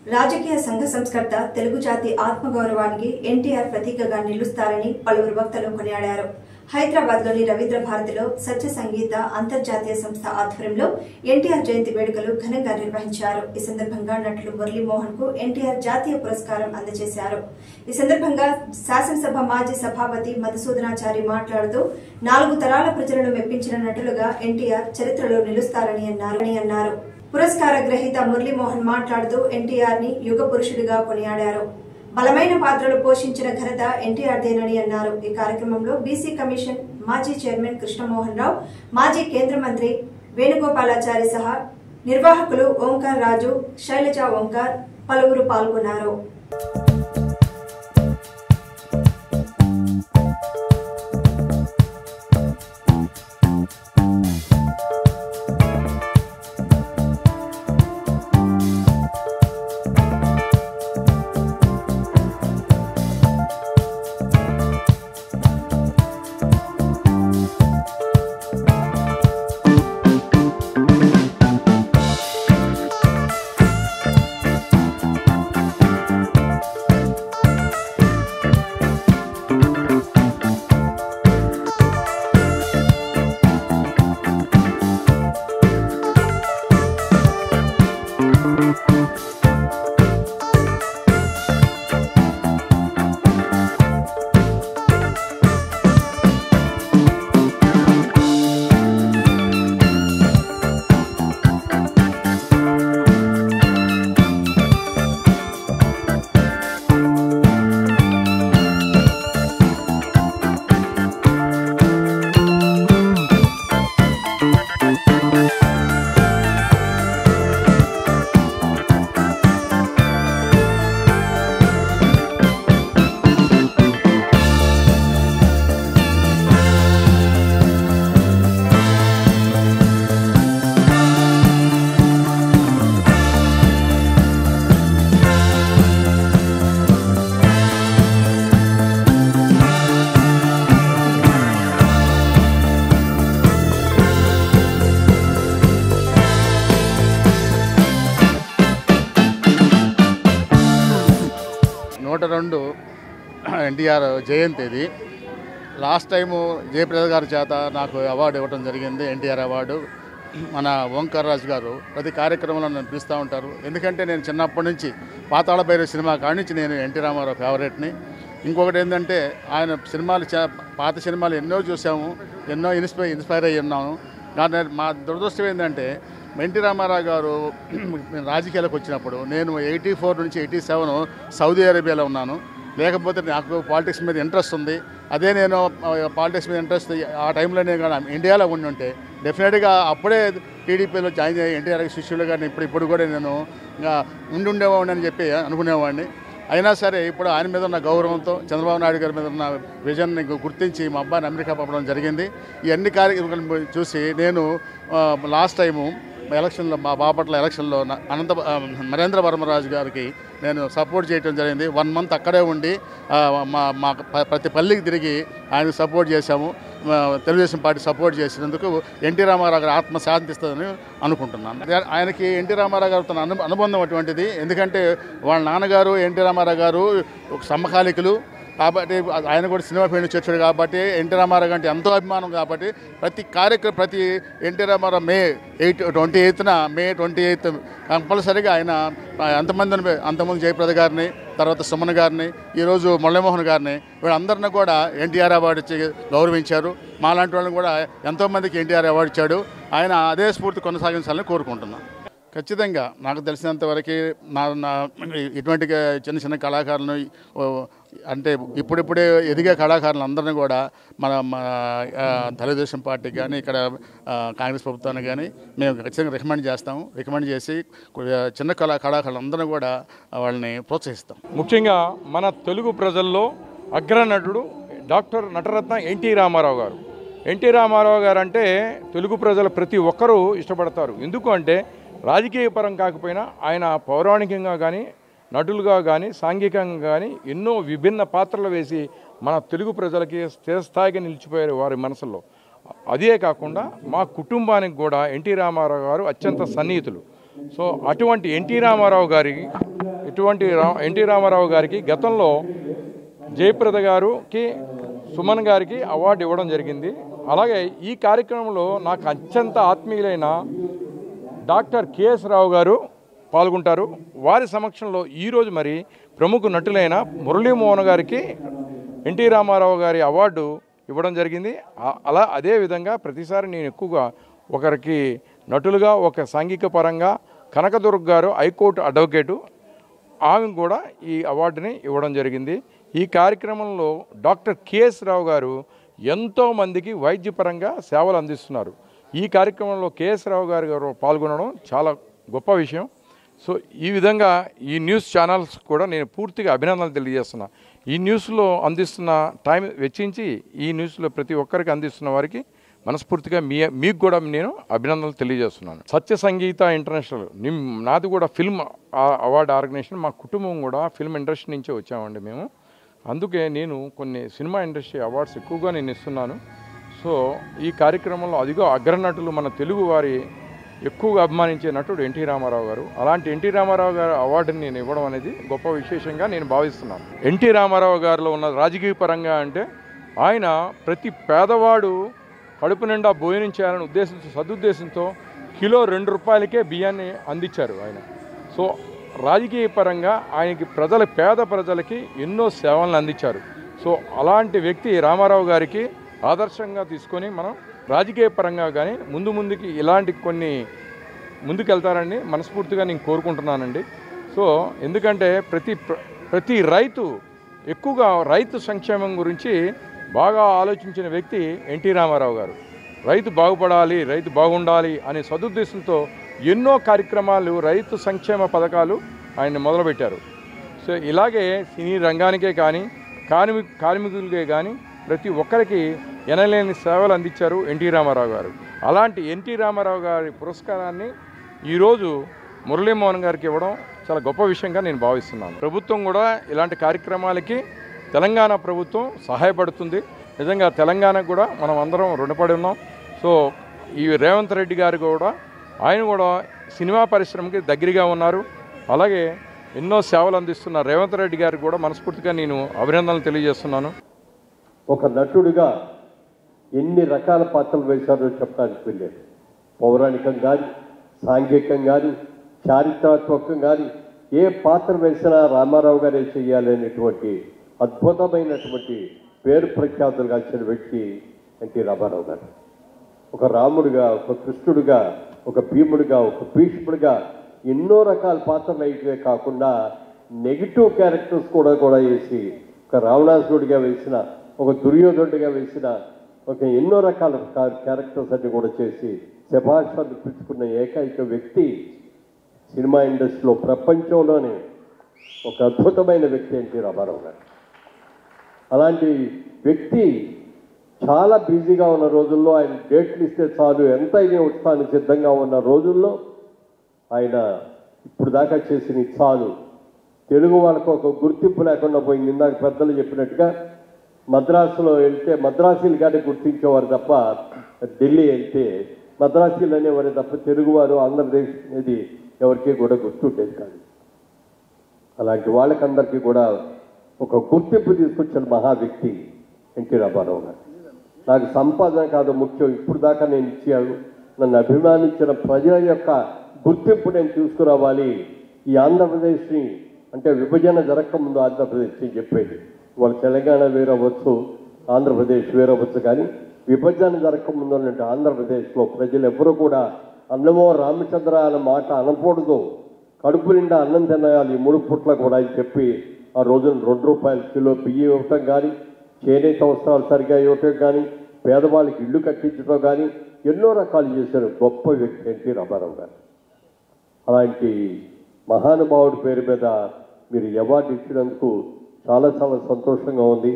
రాజకీయ సంఘ సంస్కర్త తెలుగు జాతి ఆత్మగౌరవానికి ఎన్టీఆర్ ప్రతీకగా నిలుస్తారని పలువురు వక్తలు కొనియాడారు. హైదరాబాద్లోని రవీంద్ర భారతిలో సత్య సంగీత అంతర్జాతీయ సంస్థ ఆధ్వర్యంలో ఎన్టీఆర్ జయంతి వేడుకలు ఘనంగా నిర్వహించారు. ఈ సందర్భంగా నటులు మురళీమోహన్ కు ఎన్టీఆర్ జాతీయ పురస్కారం అందజేశారు. ఈ సందర్భంగా శాసనసభ మాజీ సభాపతి మధుసూదనాచారి మాట్లాడుతూ 4 తరాల ప్రజలను మెప్పించిన నటులుగా ఎన్టీఆర్ చరిత్రలో నిలుస్తారని అన్నారు. పురస్కార గ్రహీత మురళీమోహన్ మాట్లాడుతూ ఎన్టీఆర్ ని యుగ పురుషుడిగా కొనియాడారు. బలమైన పాత్రలు పోషించిన ఘనత ఎన్టీఆర్దేనని అన్నారు. ఈ కార్యక్రమంలో బీసీ కమిషన్ మాజీ చైర్మన్ కృష్ణమోహన్ రావు, మాజీ కేంద్ర మంత్రి వేణుగోపాలాచారి సహా నిర్వాహకులు ఓంకార్ రాజు, శైలజ ఓంకార్ పలువురు పాల్గొన్నారు. ఎన్టీఆర్ జయంతి ఇది. లాస్ట్ టైము జయప్రద గారి చేత నాకు అవార్డు ఇవ్వడం జరిగింది, ఎన్టీఆర్ అవార్డు. మన ఓంకార్ రాజు గారు ప్రతి కార్యక్రమంలో నన్ను పిలుస్తూ ఉంటారు. ఎందుకంటే నేను చిన్నప్పటి నుంచి పాతాళ భైరవ సినిమా కాడి నుంచి నేను ఎన్టీ రామారావు ఫేవరెట్ని. ఇంకొకటి ఏంటంటే ఆయన సినిమాలు పాత సినిమాలు ఎన్నో చూసాము, ఎన్నో ఇన్స్పైర్ అయ్యి ఉన్నాము. కానీ మా దురదృష్టం ఏంటంటే ఎన్టీ రామారావు గారు రాజకీయాలకు వచ్చినప్పుడు నేను 84 నుంచి 87 సౌదీ అరేబియాలో ఉన్నాను. లేకపోతే నాకు పాలిటిక్స్ మీద ఇంట్రెస్ట్ ఉంది. అదే నేను పాలిటిక్స్ మీద ఇంట్రెస్ట్ ఆ టైంలో నేను ఇండియాలో ఉండి డెఫినెట్గా అప్పుడే టీడీపీలో జాయిన్ అయ్యి ఎన్టీఆర్ శిష్యులుగా ఇప్పుడు కూడా నేను ఉండేవాడిని అని చెప్పి అనుకునేవాడిని. అయినా సరే ఇప్పుడు ఆయన మీద ఉన్న గౌరవంతో చంద్రబాబు నాయుడు గారి మీద ఉన్న విజన్ని గుర్తించి మా అబ్బాయిని అమెరికా పంపడం జరిగింది. ఈ అన్ని కార్యక్రమాలు చూసి నేను లాస్ట్ టైము ఎలక్షన్లో మా బాపట్ల ఎలక్షన్లో నరేంద్ర వర్మరాజు గారికి నేను సపోర్ట్ చేయడం జరిగింది. 1 మంత్ అక్కడే ఉండి మా ప్రతి పల్లికి తిరిగి ఆయనకు సపోర్ట్ చేశాము. తెలుగుదేశం పార్టీ సపోర్ట్ చేసినందుకు ఎన్టీ రామారావు గారు ఆత్మ శాంతిస్తుందని అనుకుంటున్నాను. ఆయనకి ఎన్టీ రామారావు గారితో అనుబంధం అటువంటిది. ఎందుకంటే వాళ్ళ నాన్నగారు ఎన్టీ రామారావు గారు ఒక సమకాలికులు కాబట్టి ఆయన కూడా సినిమా ఫీల్డ్ వచ్చాడు కాబట్టి ఎన్టీ రామారావు అంటే ఎంతో అభిమానం కాబట్టి ప్రతి ఎన్టీ రామారావు మే 28th కంపల్సరీగా ఆయన అంతమంది జయప్రద గారిని, తర్వాత సుమన్ గారిని, ఈరోజు మురళీమోహన్ గారిని వీళ్ళందరినీ కూడా ఎన్టీఆర్ అవార్డు ఇచ్చి గౌరవించారు. మాలాంటి వాళ్ళని కూడా ఎంతోమందికి ఎన్టీఆర్ అవార్డు ఇచ్చాడు. ఆయన అదే స్ఫూర్తి కొనసాగించాలని కోరుకుంటున్నాను. ఖచ్చితంగా నాకు తెలిసినంతవరకు ఇటువంటి చిన్న కళాకారులను అంటే ఇప్పుడిప్పుడే ఎదిగే కళాకారులు అందరినీ కూడా మన తెలుగుదేశం పార్టీకి కానీ ఇక్కడ కాంగ్రెస్ ప్రభుత్వానికి కానీ మేము ఖచ్చితంగా రికమెండ్ చేసి చిన్న కళాకారులు అందరినీ కూడా వాళ్ళని ప్రోత్సహిస్తాం. ముఖ్యంగా మన తెలుగు ప్రజల్లో అగ్రనటుడు డాక్టర్ నటరత్న ఎన్టీ రామారావు గారు. ఎన్టీ రామారావు గారు అంటే తెలుగు ప్రజలు ప్రతి ఒక్కరూ ఇష్టపడతారు. ఎందుకు అంటే రాజకీయ పరం కాకపోయినా ఆయన పౌరాణికంగా కానీ నటులుగా కానీ సాంఘికంగా కానీ ఎన్నో విభిన్న పాత్రలు వేసి మన తెలుగు ప్రజలకి స్థిరస్థాయిగా నిలిచిపోయారు వారి మనసుల్లో. అదే కాకుండా మా కుటుంబానికి కూడా ఎన్టీ రామారావు గారు అత్యంత సన్నిహితులు. సో అటువంటి ఎన్టీ రామారావు గారికి అటువంటి ఎన్టీ రామారావు గారికి గతంలో జయప్రద గారికి సుమన్ గారికి అవార్డు ఇవ్వడం జరిగింది. అలాగే ఈ కార్యక్రమంలో నాకు అత్యంత ఆత్మీయులైన డాక్టర్ కెఎస్ రావు గారు పాల్గొంటారు. వారి సమక్షంలో ఈరోజు మరి ప్రముఖ నటులైన మురళీమోహన్ గారికి ఎన్టీ రామారావు గారి అవార్డు ఇవ్వడం జరిగింది. అదేవిధంగా ప్రతిసారి నేను ఎక్కువగా ఒకరికి నటులుగా ఒక సాంఘిక పరంగా కనకదుర్గ గారు హైకోర్టు అడ్వకేటు, ఆమె కూడా ఈ అవార్డుని ఇవ్వడం జరిగింది. ఈ కార్యక్రమంలో డాక్టర్ కెఎస్ రావు గారు ఎంతోమందికి వైద్యపరంగా సేవలు అందిస్తున్నారు. ఈ కార్యక్రమంలో కెఎస్ రావు గారు పాల్గొనడం చాలా గొప్ప విషయం. సో ఈ విధంగా ఈ న్యూస్ ఛానల్స్ కూడా నేను పూర్తిగా అభినందనలు తెలియజేస్తున్నా. ఈ న్యూస్లో అందిస్తున్న టైం వెచ్చించి ఈ న్యూస్లో ప్రతి ఒక్కరికి అందిస్తున్న వారికి మనస్ఫూర్తిగా మీకు కూడా నేను అభినందనలు తెలియజేస్తున్నాను. సత్య సంగీత ఇంటర్నేషనల్ నాది కూడా ఫిల్మ్ అవార్డు ఆర్గనైజేషన్. మా కుటుంబం కూడా ఫిల్మ్ ఇండస్ట్రీ నుంచే వచ్చామండి మేము. అందుకే నేను కొన్ని సినిమా ఇండస్ట్రీ అవార్డ్స్ ఎక్కువగా నేను ఇస్తున్నాను. సో ఈ కార్యక్రమంలో అదిగో అగ్రనటులు మన తెలుగు వారి ఎక్కువగా అభిమానించే నటుడు ఎన్టీ రామారావు గారు. అలాంటి ఎన్టీ రామారావు గారు అవార్డుని నేను ఇవ్వడం అనేది గొప్ప విశేషంగా నేను భావిస్తున్నాను. ఎన్టీ రామారావు గారిలో ఉన్న రాజకీయ పరంగా అంటే ఆయన ప్రతి పేదవాడు కడుపు నిండా భోజనం చేయాలని సదుద్దేశంతో కిలో ₹2 బియ్యాన్ని అందించారు ఆయన. సో రాజకీయ పరంగా ఆయనకి పేద ప్రజలకి ఎన్నో సేవలను అందించారు. సో అలాంటి వ్యక్తి రామారావు గారికి ఆదర్శంగా తీసుకొని మనం రాజకీయ పరంగా కానీ ముందుకి ఇలాంటి కొన్ని ముందుకెళ్తారని మనస్ఫూర్తిగా నేను కోరుకుంటున్నానండి. సో ఎందుకంటే ప్రతి రైతు ఎక్కువగా రైతు సంక్షేమం గురించి బాగా ఆలోచించిన వ్యక్తి ఎన్టీ రామారావు గారు. రైతు బాగుపడాలి, రైతు బాగుండాలి అనే సదుద్దేశంతో ఎన్నో కార్యక్రమాలు, రైతు సంక్షేమ పథకాలు ఆయన మొదలుపెట్టారు. సో ఇలాగే సినీ రంగానికే కానీ కార్మికులకే కానీ ప్రతి ఒక్కరికి ఎనలేని సేవలు అందించారు ఎన్టీ రామారావు గారు. అలాంటి ఎన్టీ రామారావు గారి పురస్కారాన్ని ఈరోజు మురళీమోహన్ గారికి ఇవ్వడం చాలా గొప్ప విషయంగా నేను భావిస్తున్నాను. ప్రభుత్వం కూడా ఇలాంటి కార్యక్రమాలకి తెలంగాణ ప్రభుత్వం సహాయపడుతుంది. నిజంగా తెలంగాణకు కూడా మనం అందరం రుణపడి ఉన్నాం. సో ఈ రేవంత్ రెడ్డి గారు కూడా ఆయన కూడా సినిమా పరిశ్రమకి దగ్గరగా ఉన్నారు. అలాగే ఎన్నో సేవలు అందిస్తున్న రేవంత్ రెడ్డి గారికి కూడా మనస్ఫూర్తిగా నేను అభినందనలు తెలియజేస్తున్నాను. ఒక నటుడిగా ఎన్ని రకాల పాత్రలు వేశారో చెప్పడానికి వెళ్ళారు. పౌరాణికం కానీ, సాంఘికం కానీ, చారిత్రాత్మకం కానీ ఏ పాత్ర వేసినా రామారావు గారే చేయాలనేటువంటి అద్భుతమైనటువంటి పేరు ప్రఖ్యాతులు కాల్చిన వ్యక్తి ఎన్టీ రామారావు గారు. ఒక రాముడిగా, ఒక కృష్ణుడిగా, ఒక భీముడిగా, ఒక భీష్ముడిగా ఎన్నో రకాల పాత్రలు అయితే కాకుండా నెగిటివ్ క్యారెక్టర్స్ కూడా వేసి, ఒక రావణాసురుడిగా వేసిన, ఒక దుర్యోధనుడిగా వేసిన, ఒక ఎన్నో రకాల క్యారెక్టర్స్ అన్ని కూడా చేసి శభాష్ అనిపించుకున్న ఏకైక వ్యక్తి సినిమా ఇండస్ట్రీలో, ప్రపంచంలోనే ఒక అద్భుతమైన వ్యక్తి ఎన్టీ రామారావు గారు. అలాంటి వ్యక్తి చాలా బిజీగా ఉన్న రోజుల్లో ఆయన డేట్లు ఇస్తే చాలు ఎంత అయినా ఉత్సాహానికి సిద్ధంగా ఉన్న రోజుల్లో ఆయన ఇప్పుడు దాకా చేసిన చాలు, తెలుగు వాళ్ళకు ఒక గుర్తింపు లేకుండా పోయింది. ఇందాక పెద్దలు చెప్పినట్టుగా మద్రాసులో వెళ్తే మద్రాసీలు కానీ గుర్తించేవారు తప్ప, ఢిల్లీ వెళ్తే మద్రాసీలు అనేవారు తప్ప తెలుగువారు ఆంధ్రప్రదేశ్ అనేది ఎవరికి కూడా గుర్తుండేది కాదు. అలాంటి వాళ్ళకందరికీ కూడా ఒక గుర్తింపు తీసుకొచ్చిన మహా వ్యక్తి ఎన్టీ రామారావు గారు. నాకు సంపాదన కాదు ముఖ్యం, ఇప్పుడు దాకా నేను ఇచ్చాను, నన్ను అభిమానించిన ప్రజల యొక్క గుర్తింపు నేను తీసుకురావాలి. ఈ ఆంధ్రప్రదేశ్ని అంటే విభజన జరగకముందు ఆంధ్రప్రదేశ్ అని చెప్పేది. వాళ్ళు తెలంగాణ వేరవచ్చు, ఆంధ్రప్రదేశ్ వేరవచ్చు, కానీ విభజన జరగకముందు అంటే ఆంధ్రప్రదేశ్లో ప్రజలు ఎవరు కూడా అన్నమో రామచంద్ర అనే మాట అనకూడదు, కడుపు నిండా అన్నం తినాలి 3 పూట్ల కూడా అని చెప్పి ఆ రోజున ₹2 కిలో బియ్యం ఇవ్వటం కానీ, చేనేత వస్త్రాలు సరిగా ఇవ్వటం కానీ, పేదవాళ్ళకి ఇల్లు కట్టించడం కానీ ఎన్నో రకాలు చేశారు గొప్ప వ్యక్తి ఎన్టీ రామారావు గారు. అలాంటి మహానుభావుడి పేరు మీద మీరు అవార్డు ఇచ్చినందుకు చాలా చాలా సంతోషంగా ఉంది.